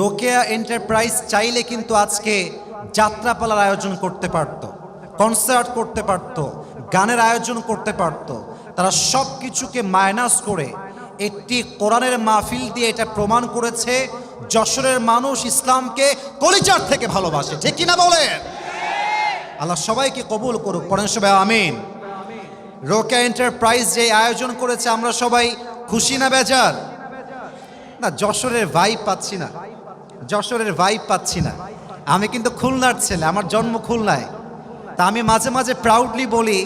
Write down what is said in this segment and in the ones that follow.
Rokeya enterprise চাইলে কিন্তু আজকে যাত্রাপালার আয়োজন করতে পারত, কনসার্ট করতে পারত, গানের আয়োজন করতে পারত। তারা সব কিছুকে মাইনাস করে একটি কোরআনের মাহফিল দিয়ে এটা প্রমাণ করেছে যশোরের মানুষ ইসলামকে কলিজার থেকে ভালোবাসে। ঠিক কিনা বলেন? আল্লাহ সবাইকে কবুল করুক, পড়েন সবাই আমিন। রোকেয়া এন্টারপ্রাইজ যে আয়োজন করেছে আমরা সবাই খুশি না বেজার? না, যশোরের ভাইব পাচ্ছি না, যশোরের ভাইব পাচ্ছি না। আমি কিন্তু খুলনার ছেলে, আমার জন্ম খুলনায়। তা আমি মাঝে মাঝে প্রাউডলি বলি,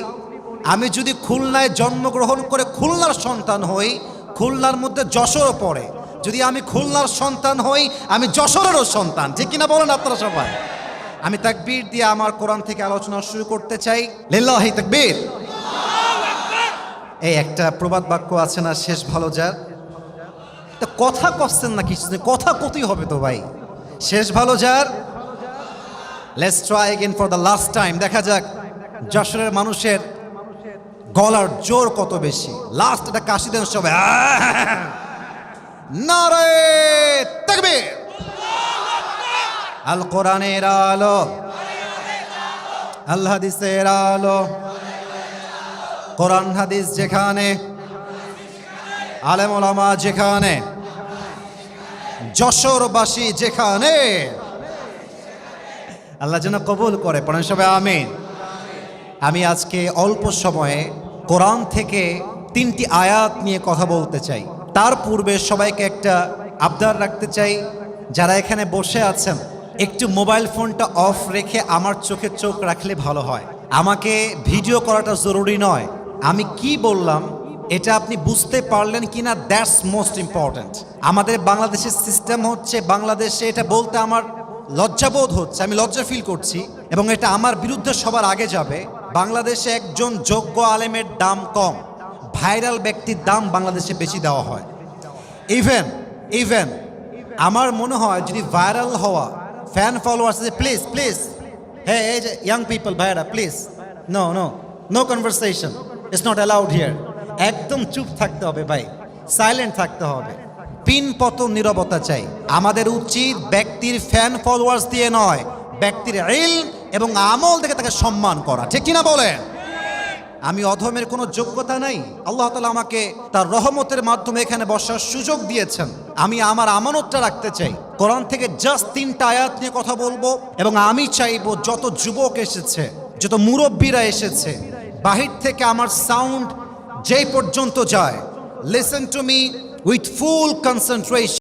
আমি যদি খুলনায় জন্মগ্রহণ করে খুলনার সন্তান হই, খুলনার মধ্যে যশোরও পড়ে। যদি আমি খুলনার সন্তান হই, আমি যশোরেরও সন্তান। ঠিক কিনা বলেন আপনারা সবাই? আমি তাকবীর দিয়ে আমার কোরআন থেকে আলোচনা শুরু করতে চাই। লিল্লাহি তাকবীর। এই একটা প্রবাদ বাক্য আছে না, শেষ ভালো যার। তা কথা কচ্ছেন না কিছু, কথা কতই হবে তো ভাই। শেষ ভালো যার। Let's try again for the last time. দেখা যাক যশোরের মানুষের গলার জোর কত বেশি। লাস্ট এটা কাশি দেন সবাই। নারে তাকবীর। আল কোরআনের আলো, আল হাদিসের আলো। কোরআন হাদিস যেখানে, আলেম ওলামা যেখানে, যশোরবাসী যেখানে, আল্লাহ যেন কবুল করে, পড়েন সবাই আমিন। আমি আজকে অল্প সময়ে কোরআন থেকে 3টি আয়াত নিয়ে কথা বলতে চাই। তার পূর্বে সবাইকে একটা আবদার রাখতে চাই, যারা এখানে বসে আছেন একটু মোবাইল ফোনটা অফ রেখে আমার চোখে চোখ রাখলে ভালো হয়। আমাকে ভিডিও করাটা জরুরি নয়, আমি কি বললাম এটা আপনি বুঝতে পারলেন কিনা, দ্যাটস মোস্ট ইম্পর্ট্যান্ট। আমাদের বাংলাদেশের সিস্টেম হচ্ছে, বাংলাদেশে এটা বলতে আমার লজ্জাবোধ হচ্ছে, আমি লজ্জা ফিল করছি এবং এটা আমার বিরুদ্ধে সবার আগে যাবে। বাংলাদেশে একজন যোগ্য আলেমের দাম কম, ভাইরাল ব্যক্তির দাম বাংলাদেশে বেশি দেওয়া হয়। ইভেন আমার মনে হয় যদি ভাইরাল হওয়া ফ্যান ফলোয়ার্স, প্লিজ প্লিজ, হ্যাঁ এই যে ইয়াং পিপল ভাইরা, please no no no conversation, it's not allowed here. একদম চুপ থাকতে হবে ভাই, সাইলেন্ট থাকতে হবে। পিনপতন নীরবতা চাই। আমাদের উচিত ব্যক্তির ফ্যান ফলোয়ার্স দিয়ে নয়, ব্যক্তির ইলম এবং আমল দেখে তাকে সম্মান করা। ঠিক কিনা বলেন? আমি অধমের কোনো যোগ্যতা নাই, আল্লাহ তাআলা আমাকে তার রহমতের মাধ্যমে এখানে বসার সুযোগ দিয়েছেন। আমি আমার আমানতটা রাখতে চাই। কোরআন থেকে জাস্ট 3টা আয়াত নিয়ে কথা বলবো এবং আমি চাইবো যত যুবক এসেছে, যত মুরব্বীরা এসেছে, বাহির থেকে আমার সাউন্ড যেই পর্যন্ত যায়, listen to me with full concentration.